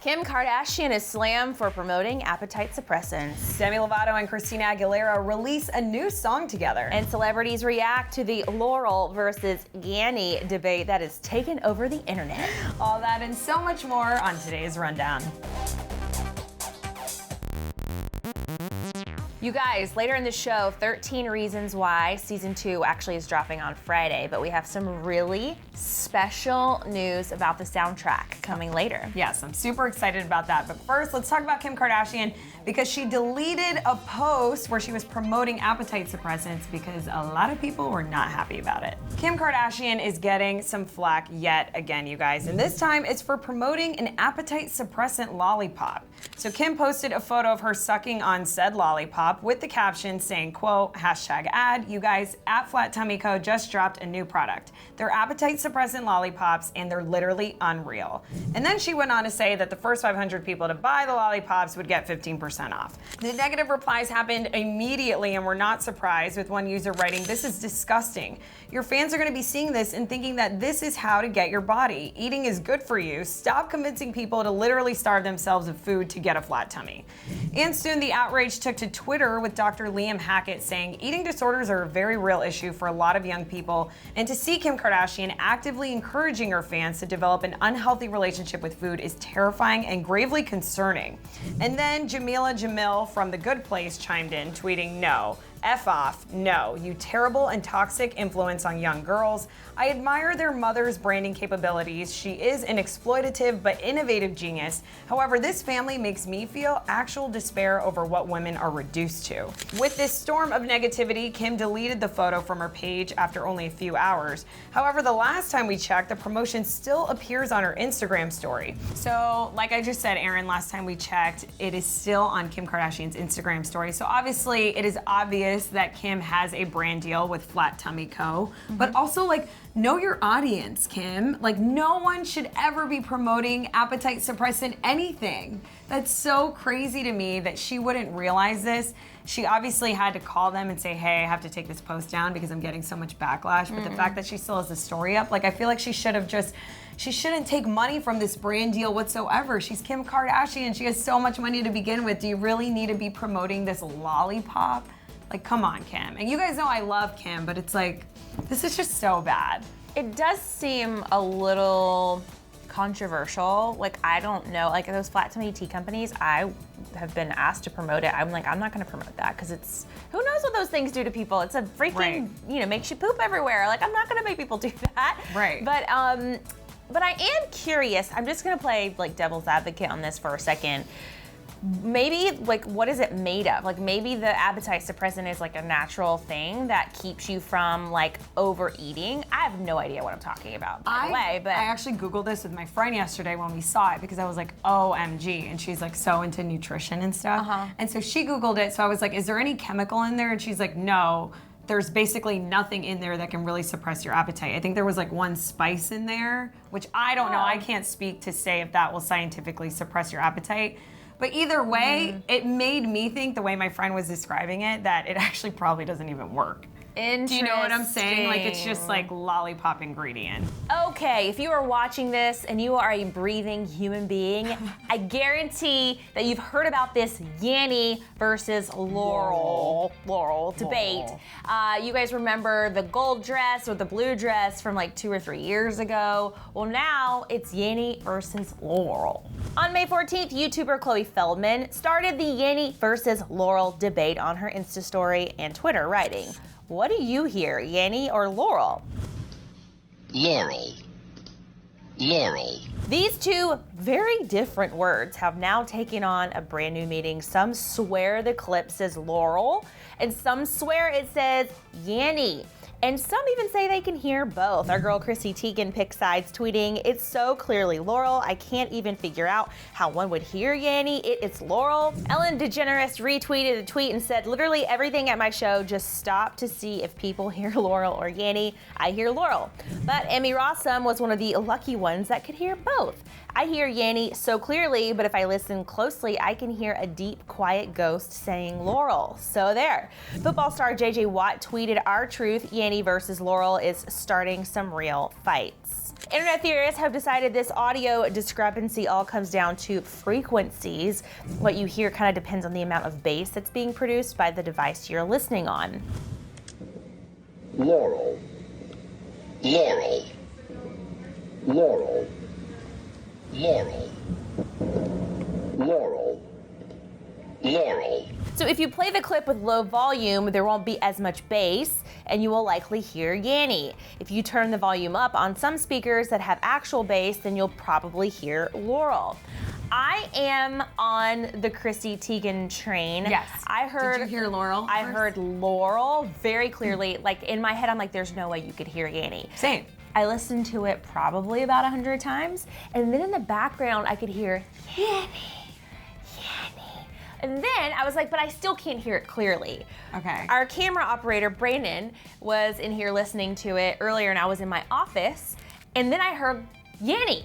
Kim Kardashian is slammed for promoting appetite suppressants. Demi Lovato and Christina Aguilera release a new song together. And celebrities react to the Laurel versus Yanny debate that has taken over the internet. All that and so much more on today's Rundown. You guys, later in the show, 13 Reasons Why Season 2 actually is dropping on Friday, but we have some really special news about the soundtrack coming later. Yes, I'm super excited about that. But first, let's talk about Kim Kardashian because she deleted a post where she was promoting appetite suppressants because a lot of people were not happy about it. Kim Kardashian is getting some flack yet again, you guys, and this time it's for promoting an appetite suppressant lollipop. So Kim posted a photo of her sucking on said lollipop with the caption saying, quote, #ad. You guys, at Flat Tummy Co. just dropped a new product. They're appetite suppressant lollipops and they're literally unreal. And then she went on to say that the first 500 people to buy the lollipops would get 15% off. The negative replies happened immediately and we're not surprised, with one user writing, "This is disgusting. Your fans are gonna be seeing this and thinking that this is how to get your body. Eating is good for you. Stop convincing people to literally starve themselves of food to get a flat tummy." And soon the outrage took to Twitter, with Dr. Liam Hackett saying eating disorders are a very real issue for a lot of young people, and to see Kim Kardashian actively encouraging her fans to develop an unhealthy relationship with food is terrifying and gravely concerning. And then Jamila Jamil from The Good Place chimed in, tweeting, "No. F off, no, you terrible and toxic influence on young girls. I admire their mother's branding capabilities. She is an exploitative but innovative genius. However, this family makes me feel actual despair over what women are reduced to." With this storm of negativity, Kim deleted the photo from her page after only a few hours. However, the last time we checked, the promotion still appears on her Instagram story. So, like I just said, Aaron, last time we checked, it is still on Kim Kardashian's Instagram story. So obviously, it is obvious that Kim has a brand deal with Flat Tummy Co. But also, like, know your audience, Kim. Like, no one should ever be promoting appetite suppressant anything. That's so crazy to me that she wouldn't realize this. She obviously had to call them and say, "Hey, I have to take this post down because I'm getting so much backlash." But the fact that she still has the story up, like, I feel like she shouldn't take money from this brand deal whatsoever. She's Kim Kardashian. She has so much money to begin with. Do you really need to be promoting this lollipop? Like, come on, Kim. And you guys know I love Kim, but it's like, this is just so bad. It does seem a little controversial. Like, I don't know, like those flat tummy tea companies, I have been asked to promote it. I'm like, I'm not gonna promote that because it's, who knows what those things do to people? It's a freaking, makes you poop everywhere. Like, I'm not gonna make people do that. Right. But I am curious. I'm just gonna play like devil's advocate on this for a second. Maybe, like, what is it made of? Like, maybe the appetite suppressant is like a natural thing that keeps you from like overeating. I have no idea what I'm talking about, by the way, but I actually Googled this with my friend yesterday when we saw it because I was like, OMG, and she's like so into nutrition and stuff. And so she Googled it, so I was like, is there any chemical in there? And she's like, no. There's basically nothing in there that can really suppress your appetite. I think there was like one spice in there, which I don't know. I can't speak to say if that will scientifically suppress your appetite. But either way, it made me think, the way my friend was describing it, that it actually probably doesn't even work. Do you know what I'm saying? Like, it's just like lollipop ingredient. Okay, if you are watching this and you are a breathing human being, I guarantee that you've heard about this Yanny versus Laurel debate. You guys remember the gold dress or the blue dress from like 2 or 3 years ago? Well, now it's Yanny versus Laurel. On May 14th, YouTuber Chloe Feldman started the Yanny versus Laurel debate on her Insta story and Twitter, writing, "What do you hear, Yanny or Laurel?" Laurel. Laurel. These two very different words have now taken on a brand new meaning. Some swear the clip says Laurel, and some swear it says Yanny. And some even say they can hear both. Our girl Chrissy Teigen picked sides, tweeting, "It's so clearly Laurel, I can't even figure out how one would hear Yanny. It's Laurel." Ellen DeGeneres retweeted a tweet and said, "Literally everything at my show just stopped to see if people hear Laurel or Yanny. I hear Laurel." But Emmy Rossum was one of the lucky ones that could hear both. "I hear Yanny so clearly, but if I listen closely, I can hear a deep, quiet ghost saying Laurel." So there. Football star JJ Watt tweeted, "Our truth, Yanny versus Laurel is starting some real fights." Internet theorists have decided this audio discrepancy all comes down to frequencies. What you hear kind of depends on the amount of bass that's being produced by the device you're listening on. Laurel. Laurel. Laurel. Laurel. Laurel. Laurel. So if you play the clip with low volume, there won't be as much bass, and you will likely hear Yanny. If you turn the volume up on some speakers that have actual bass, then you'll probably hear Laurel. I am on the Chrissy Teigen train. Yes. I heard. Did you hear Laurel? I heard Laurel very clearly. Like in my head, I'm like, there's no way you could hear Yanny. Same. I listened to it probably about 100 times, and then in the background, I could hear Yanny. And then I was like, but I still can't hear it clearly. Okay. Our camera operator, Brandon, was in here listening to it earlier, and I was in my office, and then I heard Yanny.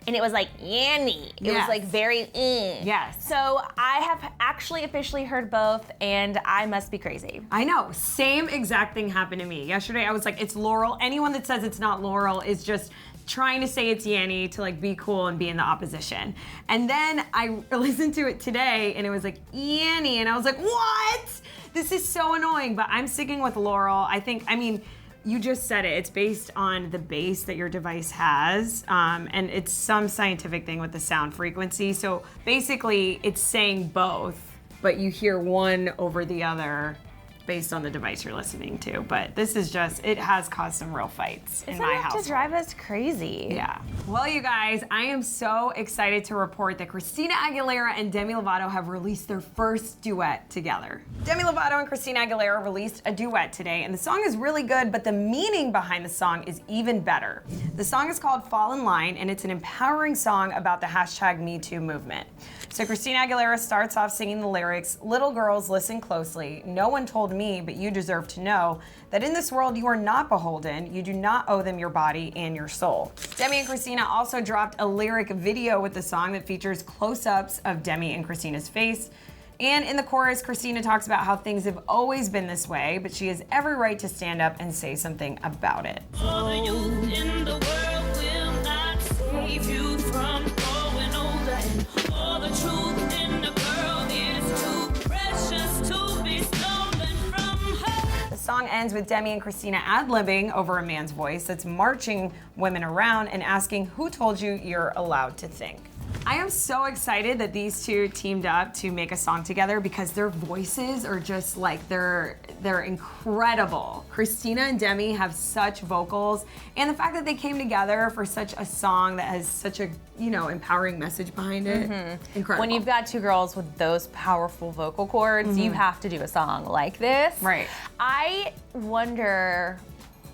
And it was like Yanny. It was like very Yes. So I have actually officially heard both, and I must be crazy. I know, same exact thing happened to me. Yesterday I was like, it's Laurel. Anyone that says it's not Laurel is just trying to say it's Yanny to like be cool and be in the opposition. And then I listened to it today and it was like Yanny, and I was like, what? This is so annoying, but I'm sticking with Laurel. I mean, you just said it. It's based on the bass that your device has, and it's some scientific thing with the sound frequency. So basically, it's saying both, but you hear one over the other based on the device you're listening to. But this is just, it has caused some real fights in my house. To drive us crazy. Yeah. Well, you guys, I am so excited to report that Christina Aguilera and Demi Lovato have released their first duet together. Demi Lovato and Christina Aguilera released a duet today, and the song is really good, but the meaning behind the song is even better. The song is called Fall in Line, and it's an empowering song about the #MeToo movement. So Christina Aguilera starts off singing the lyrics, "Little girls, listen closely. No one told me, but you deserve to know that in this world you are not beholden. You do not owe them your body and your soul." Demi and Christina also dropped a lyric video with the song that features close-ups of Demi and Christina's face. And in the chorus, Christina talks about how things have always been this way, but she has every right to stand up and say something about it. All the youth in the world will not save you from growing older, and all the truth in the world is too precious to be stolen from her. The song ends with Demi and Christina ad-libbing over a man's voice that's marching women around and asking, "Who told you you're allowed to think?" I am so excited that these two teamed up to make a song together because their voices are just like, they're incredible. Christina and Demi have such vocals, and the fact that they came together for such a song that has such a, empowering message behind it, incredible. When you've got two girls with those powerful vocal cords, you have to do a song like this. Right. I wonder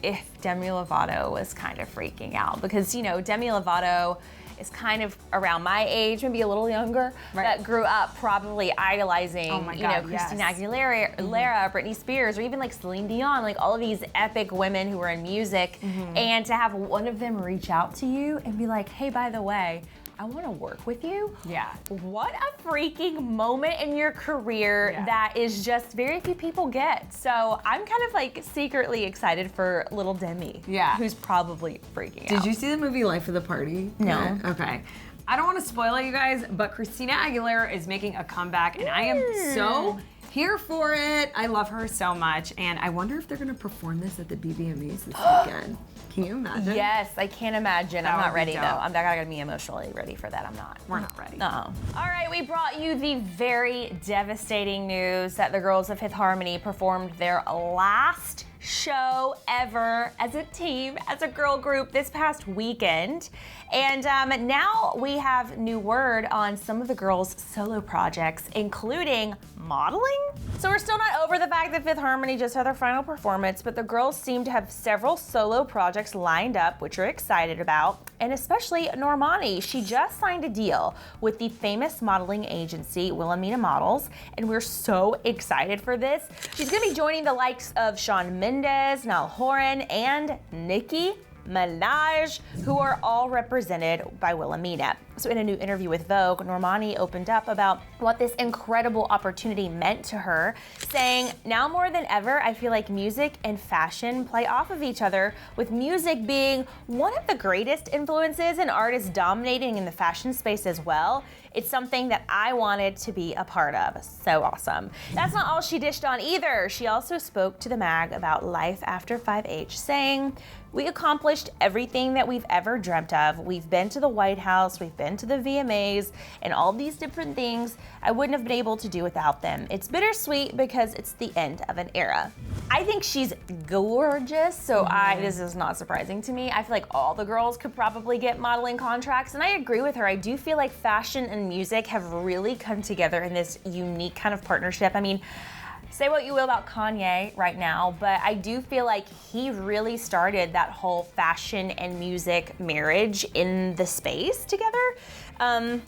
if Demi Lovato was kind of freaking out because, Demi Lovato is kind of around my age, maybe a little younger, that grew up probably idolizing, Christina Aguilera, Britney Spears, or even like Celine Dion, like all of these epic women who were in music. And to have one of them reach out to you and be like, hey, by the way, I want to work with you. Yeah. What a freaking moment in your career that is just very few people get. So I'm kind of like secretly excited for little Demi. Yeah. Who's probably freaking out. Did you see the movie Life of the Party? No. Yeah. Okay. I don't want to spoil it, you guys, but Christina Aguilera is making a comeback, and I am so here for it. I love her so much, and I wonder if they're going to perform this at the BBMEs this weekend. Can you imagine? Yes, I can't imagine. I'm not ready though. dope. I'm not gonna be emotionally ready for that. I'm not. We're not ready. No. All right, we brought you the very devastating news that the girls of Fifth Harmony performed their last show ever as a team, as a girl group this past weekend. And now we have new word on some of the girls' solo projects, including modeling. So we're still not over the fact that Fifth Harmony just had their final performance, but the girls seem to have several solo projects lined up, which we're excited about. And especially Normani, she just signed a deal with the famous modeling agency Wilhelmina Models, and we're so excited for this. She's gonna be joining the likes of Shawn Mendes, Niall Horan, and Nicki Minaj, who are all represented by Wilhelmina. So in a new interview with Vogue, Normani opened up about what this incredible opportunity meant to her, saying, "Now more than ever, I feel like music and fashion play off of each other, with music being one of the greatest influences and artists dominating in the fashion space as well. It's something that I wanted to be a part of." So awesome. That's not all she dished on either. She also spoke to the mag about life after 5H, saying, "We accomplished everything that we've ever dreamt of. We've been to the White House, we've been to the VMAs, and all these different things I wouldn't have been able to do without them. It's bittersweet because it's the end of an era." I think she's gorgeous, so this is not surprising to me. I feel like all the girls could probably get modeling contracts, and I agree with her. I do feel like fashion and music have really come together in this unique kind of partnership. I mean, say what you will about Kanye right now, but I do feel like he really started that whole fashion and music marriage in the space together.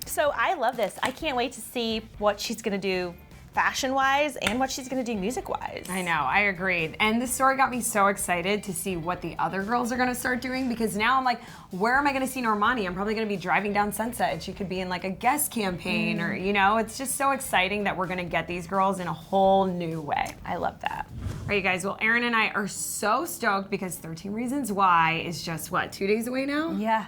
So I love this. I can't wait to see what she's gonna do fashion-wise and what she's gonna do music-wise. I know, I agreed. And this story got me so excited to see what the other girls are gonna start doing, because now I'm like, where am I gonna see Normani? I'm probably gonna be driving down Sunset and she could be in like a guest campaign or, you know, it's just so exciting that we're gonna get these girls in a whole new way. I love that. All right, you guys, well, Erin and I are so stoked because 13 Reasons Why is just, what, 2 days away now? Yeah.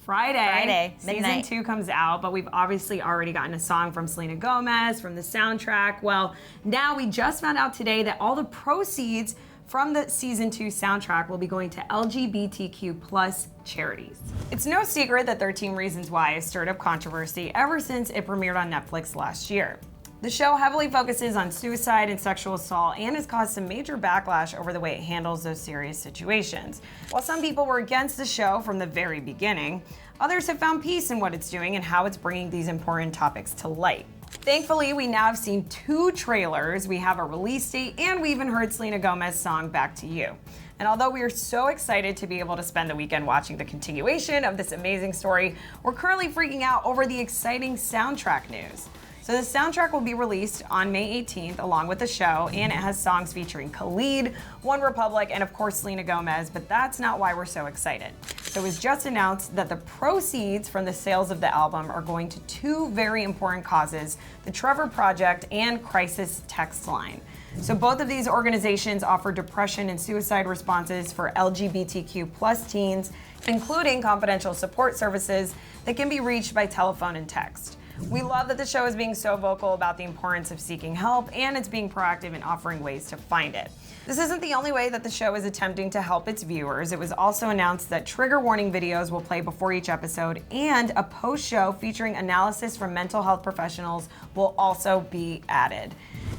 Friday, midnight. Season 2 comes out, but we've obviously already gotten a song from Selena Gomez, from the soundtrack. Well, now we just found out today that all the proceeds from the Season 2 soundtrack will be going to LGBTQ plus charities. It's no secret that 13 Reasons Why has stirred up controversy ever since it premiered on Netflix last year. The show heavily focuses on suicide and sexual assault and has caused some major backlash over the way it handles those serious situations. While some people were against the show from the very beginning, others have found peace in what it's doing and how it's bringing these important topics to light. Thankfully, we now have seen 2 trailers, we have a release date, and we even heard Selena Gomez's song Back to You. And although we are so excited to be able to spend the weekend watching the continuation of this amazing story, we're currently freaking out over the exciting soundtrack news. So the soundtrack will be released on May 18th along with the show, and it has songs featuring Khalid, One Republic, and of course Selena Gomez, but that's not why we're so excited. So it was just announced that the proceeds from the sales of the album are going to 2 very important causes, the Clevver Project and Crisis Text Line. So both of these organizations offer depression and suicide responses for LGBTQ plus teens, including confidential support services that can be reached by telephone and text. We love that the show is being so vocal about the importance of seeking help, and it's being proactive in offering ways to find it. This isn't the only way that the show is attempting to help its viewers. It was also announced that trigger warning videos will play before each episode, and a post-show featuring analysis from mental health professionals will also be added.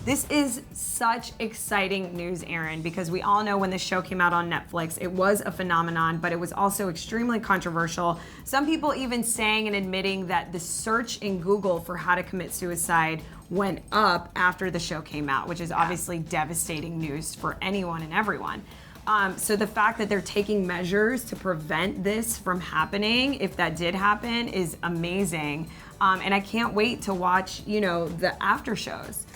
This is such exciting news, Erin, because we all know when this show came out on Netflix, it was a phenomenon, but it was also extremely controversial. Some people even saying and admitting that the search in Google for how to commit suicide went up after the show came out, which is obviously devastating news for anyone and everyone. So the fact that they're taking measures to prevent this from happening, if that did happen, is amazing. And I can't wait to watch, you know, the after shows.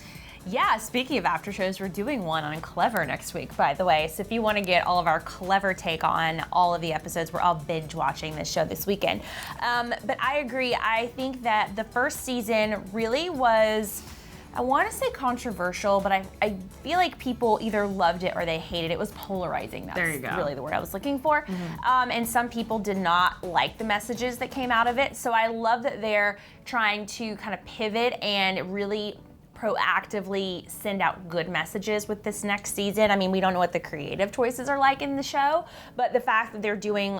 Yeah, speaking of after shows, we're doing one on Clevver next week, by the way. So if you want to get all of our Clevver take on all of the episodes, we're all binge watching this show this weekend. But I agree. I think that the first season really was, I want to say controversial, but I feel like people either loved it or they hated it. It was polarizing. That's really the word I was looking for. And some people did not like the messages that came out of it. So I love that they're trying to kind of pivot and really proactively send out good messages with this next season. I mean, we don't know what the creative choices are like in the show, but the fact that they're doing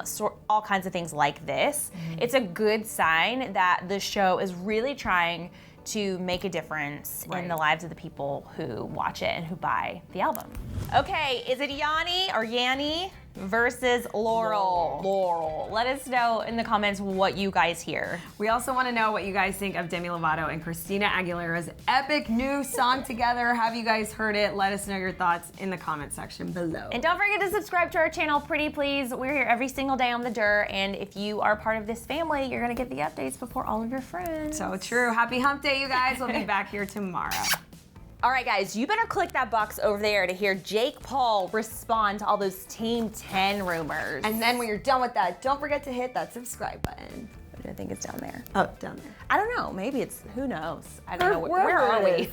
all kinds of things like this, it's a good sign that the show is really trying to make a difference in the lives of the people who watch it and who buy the album. Okay, is it Yanny versus Laurel? Laurel. Let us know in the comments what you guys hear. We also want to know what you guys think of Demi Lovato and Christina Aguilera's epic new song together. Have you guys heard it? Let us know your thoughts in the comment section below. And don't forget to subscribe to our channel, pretty please. We're here every single day on the Dirt, and if you are part of this family, you're gonna get the updates before all of your friends. So true. Happy hump day, you guys. We'll be back here tomorrow. All right, guys, you better click that box over there to hear Jake Paul respond to all those Team 10 rumors. And then when you're done with that, don't forget to hit that subscribe button. I think it's down there. Oh, down there. I don't know. Maybe it's, who knows? I don't know. Where are we?